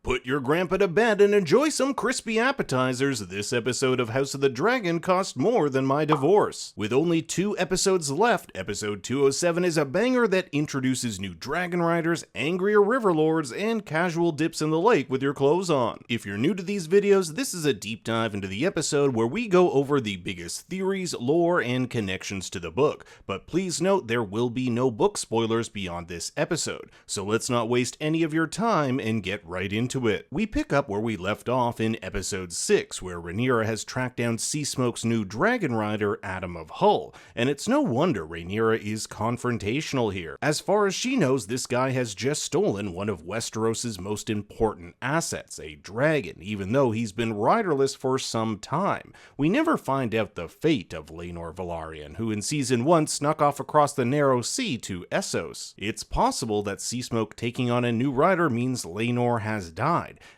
Put your grandpa to bed and enjoy some crispy appetizers. This episode of House of the Dragon cost more than my divorce. With only 2 episodes left, episode 207 is a banger that introduces new dragon riders, angrier river lords, and casual dips in the lake with your clothes on. If you're new to these videos, this is a deep dive into the episode where we go over the biggest theories, lore, and connections to the book. But please note there will be no book spoilers beyond this episode, so let's not waste any of your time and get right into it. We pick up where we left off in episode 6, where Rhaenyra has tracked down Seasmoke's new dragon rider, Adam of Hull, and it's no wonder Rhaenyra is confrontational here. As far as she knows, this guy has just stolen one of Westeros' most important assets, a dragon, even though he's been riderless for some time. We never find out the fate of Laenor Velaryon, who in season 1 snuck off across the narrow sea to Essos. It's possible that Seasmoke taking on a new rider means Laenor has died,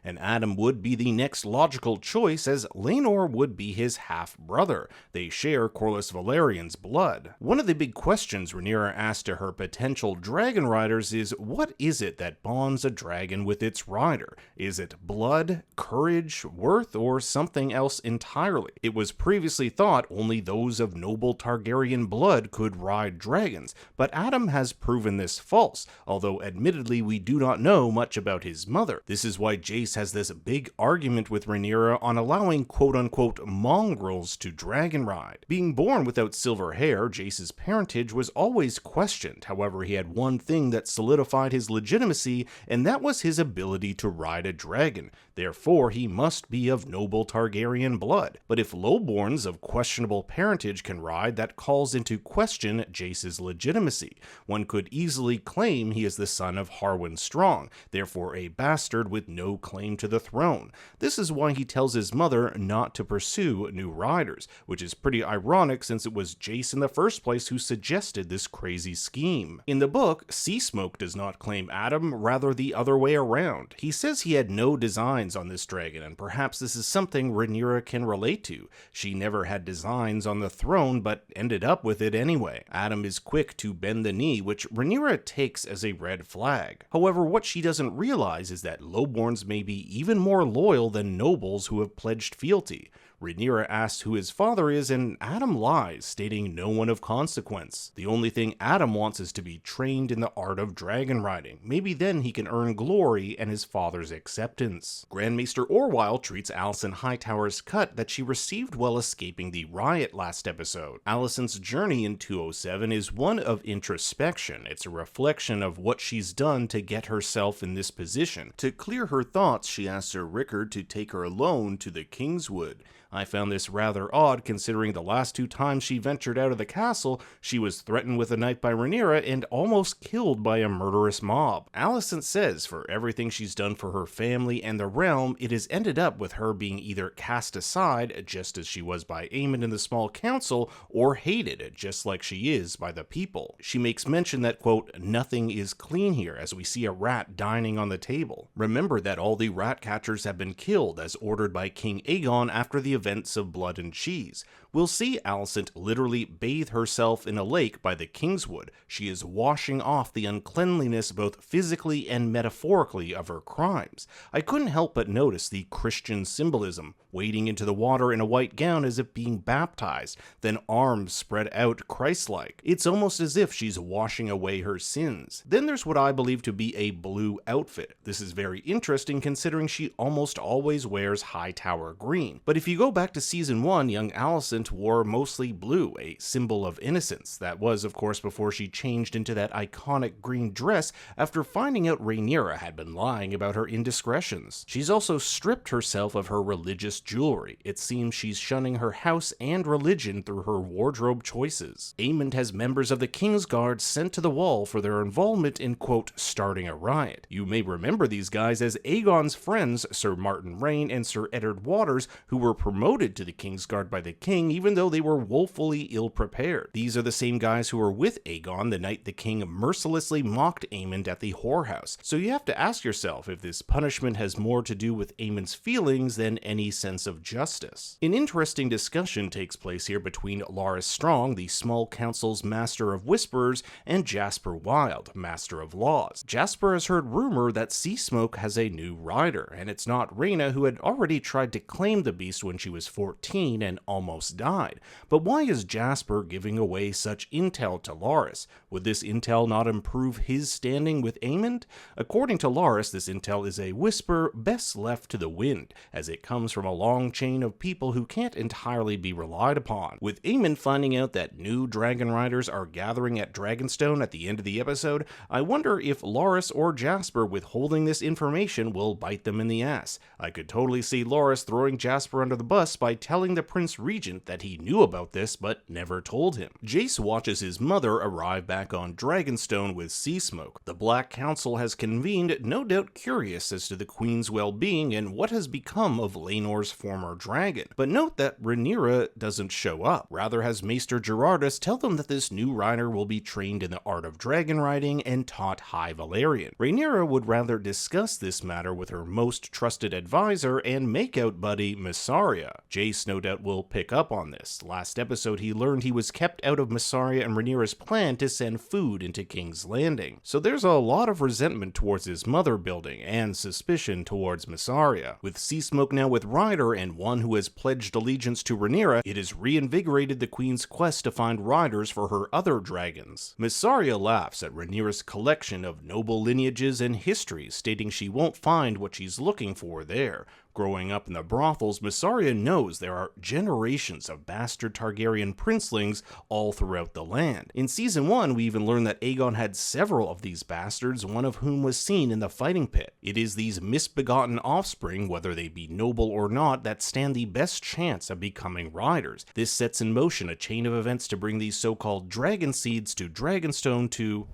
and Adam would be the next logical choice as Laenor would be his half-brother. They share Corlys Velaryon's blood. One of the big questions Rhaenyra asked to her potential dragon riders is, what is it that bonds a dragon with its rider? Is it blood, courage, worth, or something else entirely? It was previously thought only those of noble Targaryen blood could ride dragons, but Adam has proven this false, although admittedly we do not know much about his mother. This is why Jace has this big argument with Rhaenyra on allowing quote-unquote mongrels to dragon ride. Being born without silver hair, Jace's parentage was always questioned. However, he had one thing that solidified his legitimacy, and that was his ability to ride a dragon. Therefore, he must be of noble Targaryen blood. But if lowborns of questionable parentage can ride, that calls into question Jace's legitimacy. One could easily claim he is the son of Harwin Strong, therefore a bastard with no claim to the throne. This is why he tells his mother not to pursue new riders, which is pretty ironic since it was Jace in the first place who suggested this crazy scheme. In the book, Seasmoke does not claim Adam, rather the other way around. He says he had no designs on this dragon, and perhaps this is something Rhaenyra can relate to. She never had designs on the throne, but ended up with it anyway. Adam is quick to bend the knee, which Rhaenyra takes as a red flag. However, what she doesn't realize is that lowborns may be even more loyal than nobles who have pledged fealty. Rhaenyra asks who his father is, and Adam lies, stating no one of consequence. The only thing Adam wants is to be trained in the art of dragon riding. Maybe then he can earn glory and his father's acceptance. Grand Maester Orwyle treats Alicent Hightower's cut that she received while escaping the riot last episode. Alicent's journey in 207 is one of introspection. It's a reflection of what she's done to get herself in this position. To clear her thoughts, she asks Sir Rickard to take her alone to the Kingswood. I found this rather odd considering the last 2 times she ventured out of the castle, she was threatened with a knife by Rhaenyra and almost killed by a murderous mob. Alicent says for everything she's done for her family and the realm, it has ended up with her being either cast aside, just as she was by Aemon in the small council, or hated, just like she is by the people. She makes mention that, quote, nothing is clean here, as we see a rat dining on the table. Remember that all the rat catchers have been killed as ordered by King Aegon after the events of Blood and Cheese. We'll see Alicent literally bathe herself in a lake by the Kingswood. She is washing off the uncleanliness both physically and metaphorically of her crimes. I couldn't help but notice the Christian symbolism, wading into the water in a white gown as if being baptized, then arms spread out Christ-like. It's almost as if she's washing away her sins. Then there's what I believe to be a blue outfit. This is very interesting considering she almost always wears Hightower green. But if you go back to season 1, young Alicent wore mostly blue, a symbol of innocence. That was, of course, before she changed into that iconic green dress after finding out Rhaenyra had been lying about her indiscretions. She's also stripped herself of her religious jewelry. It seems she's shunning her house and religion through her wardrobe choices. Aemond has members of the Kingsguard sent to the Wall for their involvement in, quote, starting a riot. You may remember these guys as Aegon's friends, Sir Martin Rain and Sir Eddard Waters, who were promoted promoted to the Kingsguard by the king, even though they were woefully ill-prepared. These are the same guys who were with Aegon the night the king mercilessly mocked Aemond at the whorehouse, so you have to ask yourself if this punishment has more to do with Aemond's feelings than any sense of justice. An interesting discussion takes place here between Larys Strong, the small council's master of whisperers, and Jasper Wild, master of laws. Jasper has heard rumor that Seasmoke has a new rider, and it's not Rhaena, who had already tried to claim the beast when she was 14 and almost died. But why is Jasper giving away such intel to Larys? Would this intel not improve his standing with Aemond? According to Larys, this intel is a whisper best left to the wind, as it comes from a long chain of people who can't entirely be relied upon. With Aemond finding out that new dragon riders are gathering at Dragonstone at the end of the episode, I wonder if Larys or Jasper withholding this information will bite them in the ass. I could totally see Larys throwing Jasper under the bus by telling the Prince Regent that he knew about this but never told him. Jace watches his mother arrive back on Dragonstone with Seasmoke. The Black Council has convened, no doubt curious as to the Queen's well-being and what has become of Laenor's former dragon. But note that Rhaenyra doesn't show up. Rather has Maester Gerardus tell them that this new rider will be trained in the art of dragon riding and taught High Valyrian. Rhaenyra would rather discuss this matter with her most trusted advisor and makeout buddy Mysaria. Jace no doubt will pick up on this. Last episode he learned he was kept out of Mysaria and Rhaenyra's plan to send food into King's Landing. So there's a lot of resentment towards his mother building and suspicion towards Mysaria. With Seasmoke now with Ryder and one who has pledged allegiance to Rhaenyra, it has reinvigorated the Queen's quest to find riders for her other dragons. Mysaria laughs at Rhaenyra's collection of noble lineages and histories, stating she won't find what she's looking for there. Growing up in the brothels, Mysaria knows there are generations of bastard Targaryen princelings all throughout the land. In Season 1, we even learned that Aegon had several of these bastards, one of whom was seen in the fighting pit. It is these misbegotten offspring, whether they be noble or not, that stand the best chance of becoming riders. This sets in motion a chain of events to bring these so-called dragon seeds to Dragonstone to...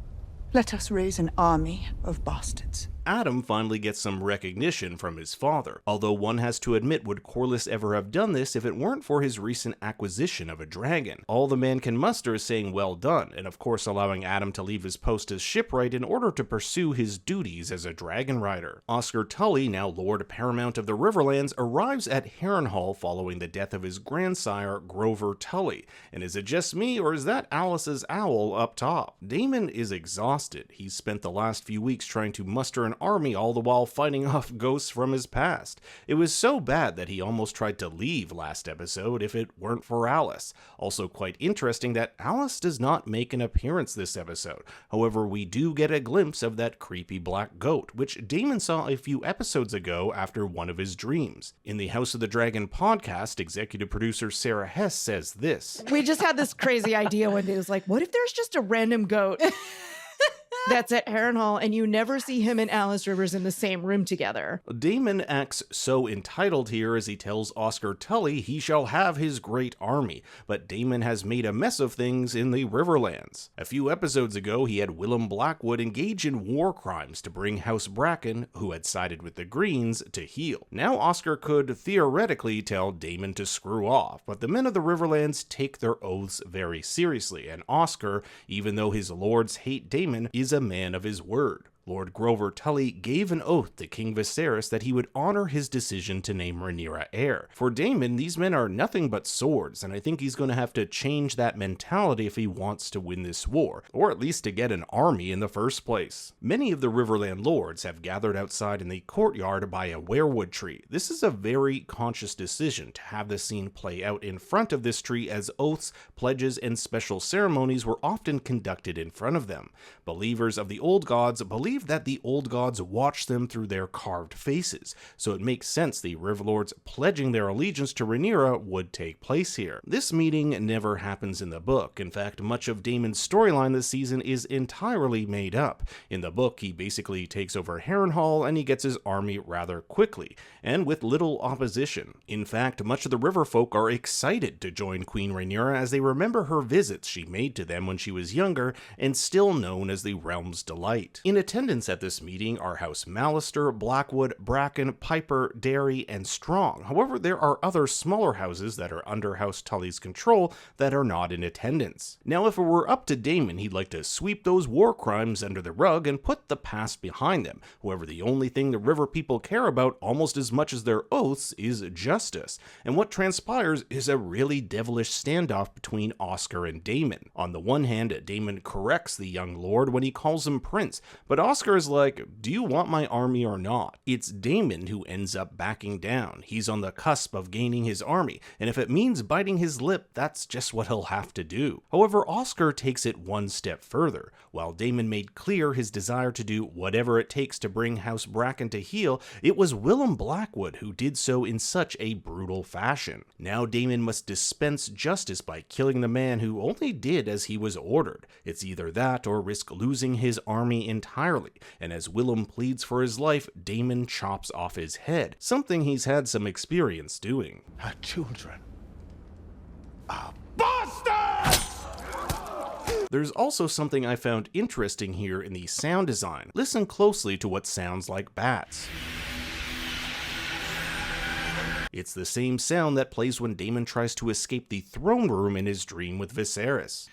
Let us raise an army of bastards. Adam finally gets some recognition from his father, although one has to admit, would Corlys ever have done this if it weren't for his recent acquisition of a dragon? All the man can muster is saying well done, and of course allowing Adam to leave his post as shipwright in order to pursue his duties as a dragon rider. Oscar Tully, now Lord Paramount of the Riverlands, arrives at Harrenhal following the death of his grandsire Grover Tully. And is it just me, or is that Alice's owl up top? Daemon is exhausted. He's spent the last few weeks trying to muster an army, all the while fighting off ghosts from his past. It was so bad that he almost tried to leave last episode if it weren't for Alice. Also quite interesting that Alice does not make an appearance this episode. However, we do get a glimpse of that creepy black goat, which Daemon saw a few episodes ago after one of his dreams. In the House of the Dragon podcast, executive producer Sarah Hess says this. We just had this crazy idea one day. It was like, what if there's just a random goat that's at Harrenhal and you never see him and Alice Rivers in the same room together? Daemon acts so entitled here as he tells Oscar Tully he shall have his great army, but Daemon has made a mess of things in the Riverlands. A few episodes ago, he had Willem Blackwood engage in war crimes to bring House Bracken, who had sided with the Greens, to heel. Now Oscar could theoretically tell Daemon to screw off, but the men of the Riverlands take their oaths very seriously, and Oscar, even though his lords hate Daemon, is a man of his word. Lord Grover Tully gave an oath to King Viserys that he would honor his decision to name Rhaenyra heir. For Daemon, these men are nothing but swords, and I think he's going to have to change that mentality if he wants to win this war, or at least to get an army in the first place. Many of the Riverland lords have gathered outside in the courtyard by a weirwood tree. This is a very conscious decision to have the scene play out in front of this tree, as oaths, pledges, and special ceremonies were often conducted in front of them. Believers of the old gods believe that the old gods watch them through their carved faces, so it makes sense the Riverlords pledging their allegiance to Rhaenyra would take place here. This meeting never happens in the book. In fact, much of Daemon's storyline this season is entirely made up. In the book, he basically takes over Harrenhal and he gets his army rather quickly, and with little opposition. In fact, much of the Riverfolk are excited to join Queen Rhaenyra as they remember her visits she made to them when she was younger and still known as the Realm's Delight. In attendance attendants at this meeting are House Mallister, Blackwood, Bracken, Piper, Derry, and Strong. However, there are other smaller houses that are under House Tully's control that are not in attendance. Now, if it were up to Daemon, he'd like to sweep those war crimes under the rug and put the past behind them. However, the only thing the river people care about almost as much as their oaths is justice. And what transpires is a really devilish standoff between Oscar and Daemon. On the one hand, Daemon corrects the young lord when he calls him prince, but Oscar is like, do you want my army or not? It's Daemon who ends up backing down. He's on the cusp of gaining his army, and if it means biting his lip, that's just what he'll have to do. However, Oscar takes it one step further. While Daemon made clear his desire to do whatever it takes to bring House Bracken to heel, it was Willem Blackwood who did so in such a brutal fashion. Now Daemon must dispense justice by killing the man who only did as he was ordered. It's either that or risk losing his army entirely, and as Willem pleads for his life, Daemon chops off his head, something he's had some experience doing. Her children are bastards! There's also something I found interesting here in the sound design. Listen closely to what sounds like bats. It's the same sound that plays when Daemon tries to escape the throne room in his dream with Viserys.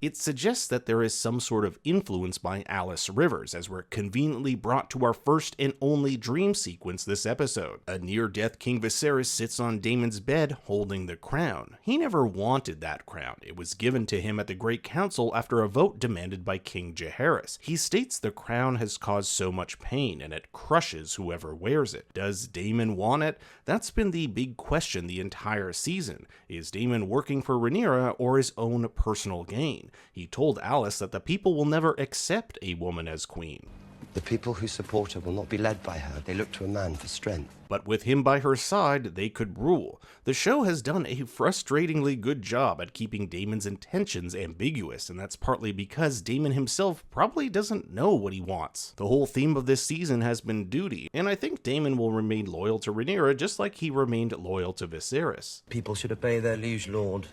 It suggests that there is some sort of influence by Alice Rivers, as we're conveniently brought to our first and only dream sequence this episode. A near-death King Viserys sits on Daemon's bed holding the crown. He never wanted that crown. It was given to him at the Great Council after a vote demanded by King Jaehaerys. He states the crown has caused so much pain and it crushes whoever wears it. Does Daemon want it? That's been the big question the entire season. Is Daemon working for Rhaenyra or his own personal gain? He told Alice that the people will never accept a woman as queen. The people who support her will not be led by her. They look to a man for strength. But with him by her side, they could rule. The show has done a frustratingly good job at keeping Daemon's intentions ambiguous, and that's partly because Daemon himself probably doesn't know what he wants. The whole theme of this season has been duty, and I think Daemon will remain loyal to Rhaenyra just like he remained loyal to Viserys. People should obey their liege lord,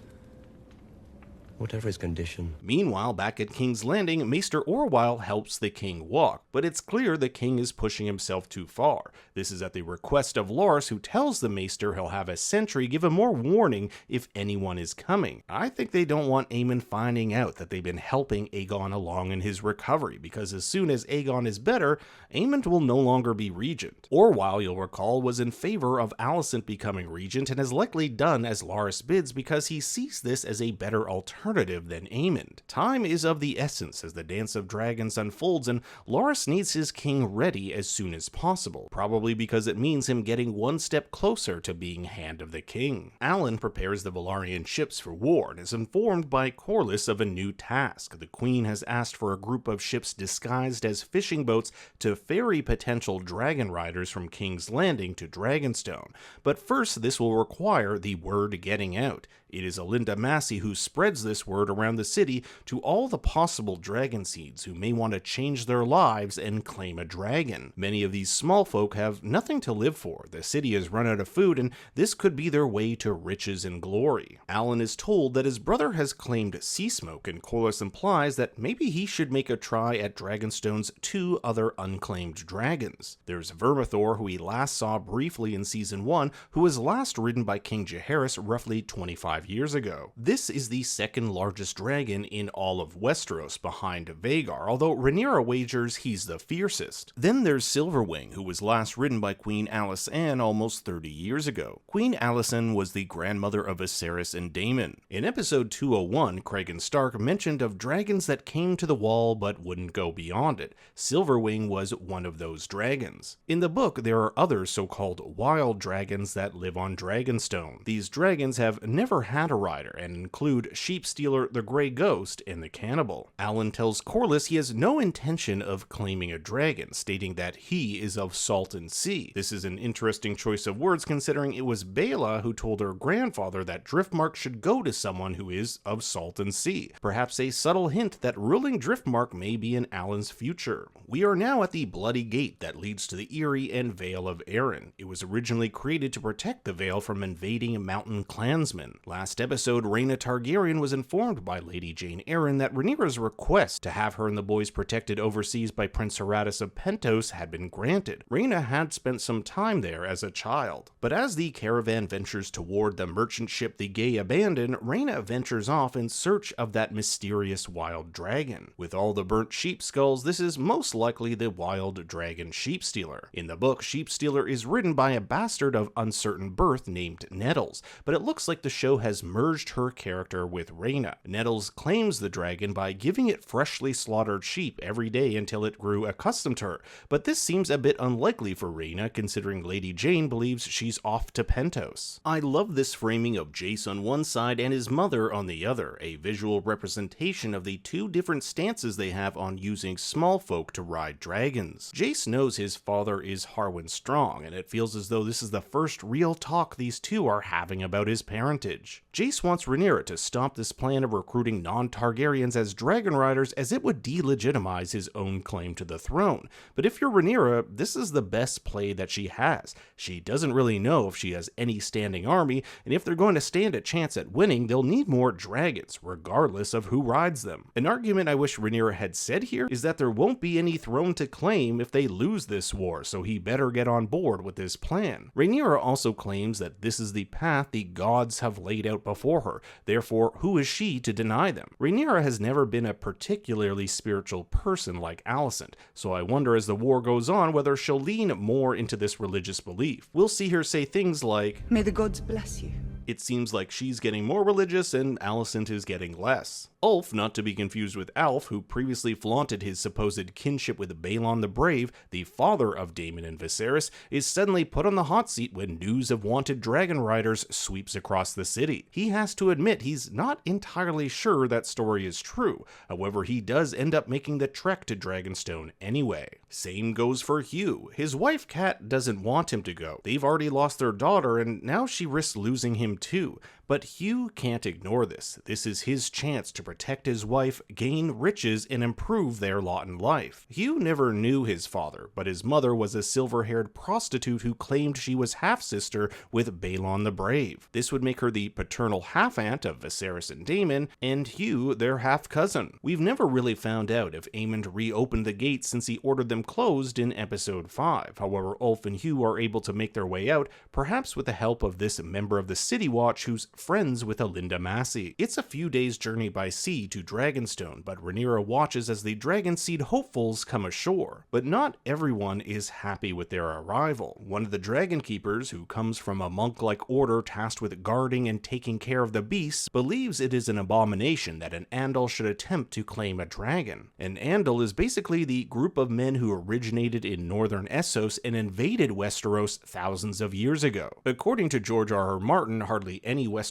whatever his condition. Meanwhile, back at King's Landing, Maester Orwyle helps the king walk, but it's clear the king is pushing himself too far. This is at the request of Loras, who tells the maester he'll have a sentry give him more warning if anyone is coming. I think they don't want Aemon finding out that they've been helping Aegon along in his recovery, because as soon as Aegon is better, Aemon will no longer be regent. Orwyle, you'll recall, was in favor of Alicent becoming regent and has likely done as Loras bids because he sees this as a better alternative than Aemon. Time is of the essence as the Dance of Dragons unfolds, and Loras needs his king ready as soon as possible, probably because it means him getting one step closer to being Hand of the King. Alan prepares the Valyrian ships for war and is informed by Corlys of a new task. The Queen has asked for a group of ships disguised as fishing boats to ferry potential dragon riders from King's Landing to Dragonstone, but first this will require the word getting out. It is Alinda Massey who spreads this word around the city to all the possible dragon seeds who may want to change their lives and claim a dragon. Many of these small folk have nothing to live for. The city has run out of food, and this could be their way to riches and glory. Alan is told that his brother has claimed Seasmoke, and Corlys implies that maybe he should make a try at Dragonstone's 2 other unclaimed dragons. There's Vermithor, who he last saw briefly in Season 1, who was last ridden by King Jaehaerys roughly 25 years ago. This is the second largest dragon in all of Westeros behind Vhagar, although Rhaenyra wagers he's the fiercest. Then there's Silverwing, who was last ridden by Queen Alysanne almost 30 years ago. Queen Alysanne was the grandmother of Viserys and Daemon. In episode 201, Craig Stark mentioned of dragons that came to the wall but wouldn't go beyond it. Silverwing was one of those dragons. In the book, there are other so-called wild dragons that live on Dragonstone. These dragons have never had a rider and include Sheepstealer, the Grey Ghost, and the Cannibal. Alan tells Corlys he has no intention of claiming a dragon, stating that he is of salt and sea. This is an interesting choice of words considering it was Baela who told her grandfather that Driftmark should go to someone who is of salt and sea. Perhaps a subtle hint that ruling Driftmark may be in Alan's future. We are now at the Bloody Gate that leads to the Eyrie and Vale of Arryn. It was originally created to protect the Vale from invading mountain clansmen. last episode, Rhaena Targaryen was informed by Lady Jane Eyre that Rhaenyra's request to have her and the boys protected overseas by Prince Horadus of Pentos had been granted. Rhaena had spent some time there as a child. But as the caravan ventures toward the merchant ship the Gay abandoned, Rhaena ventures off in search of that mysterious wild dragon. With all the burnt sheep skulls, this is most likely the wild dragon Sheepstealer. In the book, Sheepstealer is ridden by a bastard of uncertain birth named Nettles, but it looks like the show has merged her character with Rhaena. Nettles claims the dragon by giving it freshly slaughtered sheep every day until it grew accustomed to her, but this seems a bit unlikely for Rhaena considering Lady Jane believes she's off to Pentos. I love this framing of Jace on one side and his mother on the other, a visual representation of the two different stances they have on using small folk to ride dragons. Jace knows his father is Harwin Strong, and it feels as though this is the first real talk these two are having about his parentage. Jace wants Rhaenyra to stop this plan of recruiting non-Targaryens as dragon riders, as it would delegitimize his own claim to the throne. But if you're Rhaenyra, this is the best play that she has. She doesn't really know if she has any standing army, and if they're going to stand a chance at winning, they'll need more dragons, regardless of who rides them. An argument I wish Rhaenyra had said here is that there won't be any throne to claim if they lose this war, so he better get on board with this plan. Rhaenyra also claims that this is the path the gods have laid out before her, therefore who is she to deny them? Rhaenyra has never been a particularly spiritual person like Alicent, so I wonder as the war goes on whether she'll lean more into this religious belief. We'll see her say things like, May the gods bless you. It seems like she's getting more religious and Alicent is getting less. Ulf, not to be confused with Alf, who previously flaunted his supposed kinship with Balon the Brave, the father of Daemon and Viserys, is suddenly put on the hot seat when news of wanted dragon riders sweeps across the city. He has to admit he's not entirely sure that story is true, however he does end up making the trek to Dragonstone anyway. Same goes for Hugh. His wife Kat doesn't want him to go. They've already lost their daughter and now she risks losing him too. But Hugh can't ignore this. This is his chance to protect his wife, gain riches, and improve their lot in life. Hugh never knew his father, but his mother was a silver-haired prostitute who claimed she was half-sister with Balon the Brave. This would make her the paternal half-aunt of Viserys and Daemon, and Hugh their half-cousin. We've never really found out if Aemond reopened the gates since he ordered them closed in episode 5. However, Ulf and Hugh are able to make their way out, perhaps with the help of this member of the City Watch who's friends with Alinda Massey. It's a few days' journey by sea to Dragonstone, but Rhaenyra watches as the Dragonseed hopefuls come ashore. But not everyone is happy with their arrival. One of the Dragon Keepers, who comes from a monk-like order tasked with guarding and taking care of the beasts, believes it is an abomination that an Andal should attempt to claim a dragon. An Andal is basically the group of men who originated in northern Essos and invaded Westeros thousands of years ago. According to George R.R. Martin, hardly any Westerosi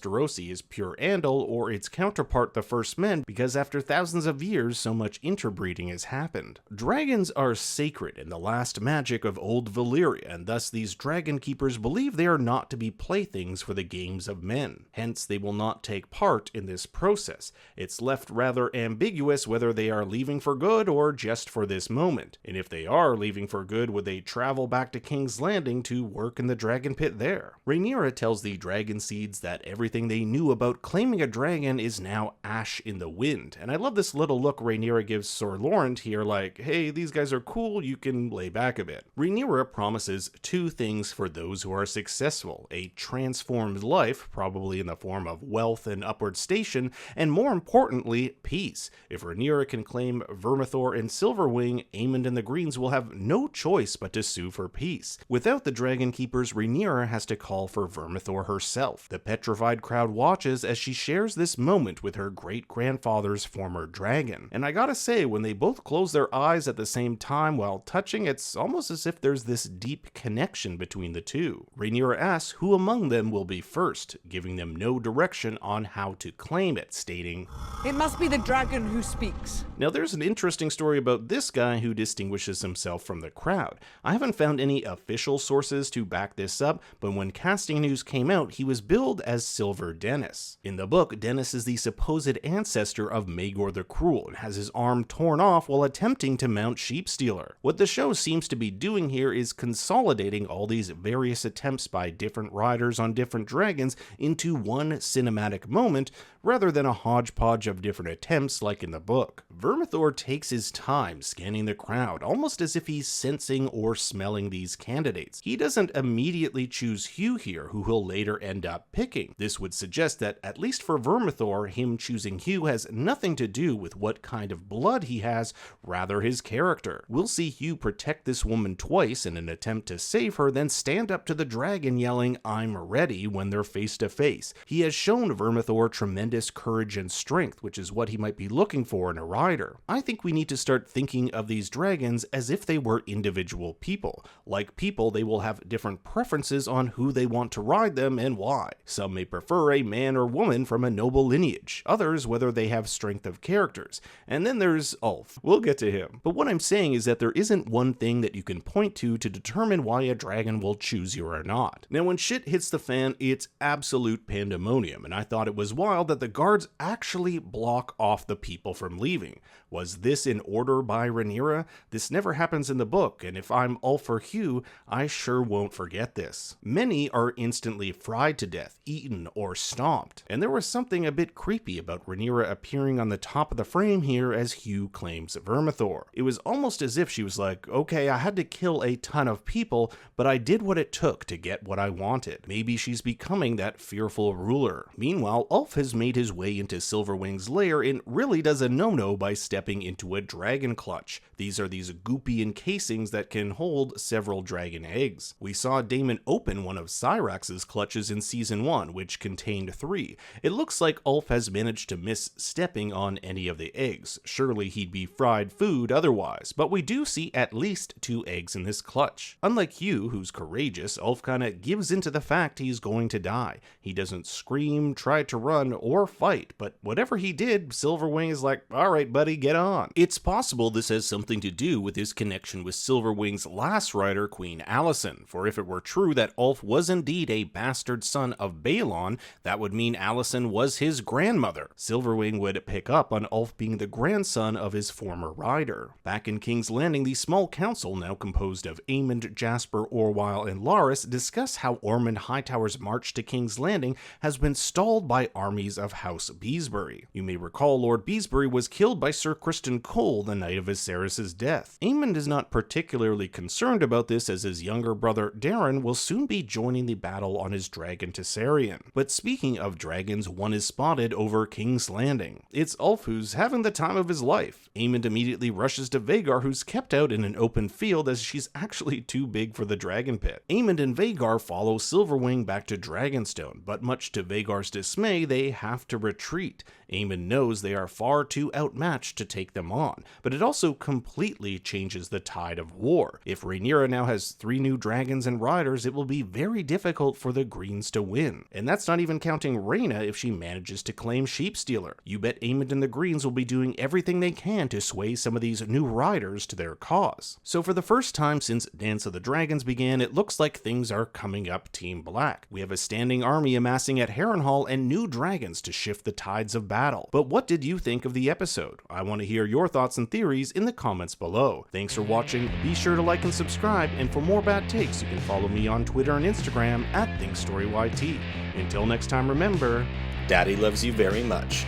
is pure Andal or its counterpart the First Men, because after thousands of years so much interbreeding has happened. Dragons are sacred and the last magic of old Valyria, and thus these dragon keepers believe they are not to be playthings for the games of men. Hence they will not take part in this process. It's left rather ambiguous whether they are leaving for good or just for this moment. And if they are leaving for good, would they travel back to King's Landing to work in the dragon pit there? Rhaenyra tells the dragon seeds that everything they knew about claiming a dragon is now ash in the wind. And I love this little look Rhaenyra gives Sir Laurent here, like, hey, these guys are cool, you can lay back a bit. Rhaenyra promises two things for those who are successful: a transformed life, probably in the form of wealth and upward station, and more importantly, peace. If Rhaenyra can claim Vermithor and Silverwing, Aemond and the Greens will have no choice but to sue for peace. Without the Dragon Keepers, Rhaenyra has to call for Vermithor herself. The petrified crowd watches as she shares this moment with her great-grandfather's former dragon. And I gotta say, when they both close their eyes at the same time while touching, it's almost as if there's this deep connection between the two. Rhaenyra asks who among them will be first, giving them no direction on how to claim it, stating, It must be the dragon who speaks. Now there's an interesting story about this guy who distinguishes himself from the crowd. I haven't found any official sources to back this up, but when casting news came out, he was billed as Silver Dennis. In the book, Dennis is the supposed ancestor ancestor of Maegor the Cruel and has his arm torn off while attempting to mount Sheepstealer. What the show seems to be doing here is consolidating all these various attempts by different riders on different dragons into one cinematic moment, rather than a hodgepodge of different attempts like in the book. Vermithor takes his time scanning the crowd, almost as if he's sensing or smelling these candidates. He doesn't immediately choose Hugh here, who he'll later end up picking. This would suggest that, at least for Vermithor, him choosing Hugh has nothing to do with what kind of blood he has, rather his character. We'll see Hugh protect this woman twice in an attempt to save her, then stand up to the dragon yelling, "I'm ready," when they're face to face. He has shown Vermithor tremendous courage and strength, which is what he might be looking for in a rider. I think we need to start thinking of these dragons as if they were individual people. Like people, they will have different preferences on who they want to ride them and why. Some may prefer a man or woman from a noble lineage, others whether they have strength of characters, and then there's Ulf. We'll get to him. But what I'm saying is that there isn't one thing that you can point to determine why a dragon will choose you or not. Now when shit hits the fan, it's absolute pandemonium, and I thought it was wild that the guards actually block off the people from leaving. Was this in order by Rhaenyra? This never happens in the book, and if I'm Ulf or Hugh, I sure won't forget this. Many are instantly fried to death, eaten, or stomped, and there was something a bit creepy about Rhaenyra appearing on the top of the frame here as Hugh claims Vermithor. It was almost as if she was like, okay, I had to kill a ton of people, but I did what it took to get what I wanted. Maybe she's becoming that fearful ruler. Meanwhile, Ulf has made his way into Silverwing's lair and really does a no-no by stepping into a dragon clutch. These are these goopy encasings that can hold several dragon eggs. We saw Daemon open one of Cyrax's clutches in season 1, which contained 3. It looks like Ulf has managed to miss stepping on any of the eggs. Surely he'd be fried food otherwise, but we do see at least 2 eggs in this clutch. Unlike Hugh, who's courageous, Ulf kinda gives into the fact he's going to die. He doesn't scream, try to run, or fight, but whatever he did, Silverwing is like, alright buddy, get on. It's possible this has something to do with his connection with Silverwing's last rider, Queen Alicent, for if it were true that Ulf was indeed a bastard son of Balon, that would mean Alicent was his grandmother. Silverwing would pick up on Ulf being the grandson of his former rider. Back in King's Landing, the small council, now composed of Aemond, Jasper, Orwyle, and Larys, discuss how Ormond Hightower's march to King's Landing has been stalled by armies of House Beesbury. You may recall Lord Beesbury was killed by Sir Criston Cole the night of Viserys' death. Aemond is not particularly concerned about this, as his younger brother Daeron will soon be joining the battle on his dragon Tessarion. But speaking of dragons, one is spotted over King's Landing. It's Ulf who's having the time of his life. Aemond immediately rushes to Vhagar, who's kept out in an open field as she's actually too big for the dragon pit. Aemond and Vhagar follow Silverwing back to Dragonstone, but much to Vhagar's dismay, they have to retreat. Aemond knows they are far too outmatched to take them on, but it also completely changes the tide of war. If Rhaenyra now has 3 new dragons and riders, it will be very difficult for the Greens to win. And that's not even counting Rhaena if she manages to claim Sheepstealer. You bet Aemond and the Greens will be doing everything they can to sway some of these new riders to their cause. So for the first time since Dance of the Dragons began, it looks like things are coming up Team Black. We have a standing army amassing at Harrenhal and new dragons to shift the tides of battle. But what did you think of the episode? I want to hear your thoughts and theories in the comments below. Thanks for watching, be sure to like and subscribe, and for more bad takes, you can follow me on Twitter and Instagram at ThinkStoryYT. Until next time, remember, Daddy loves you very much.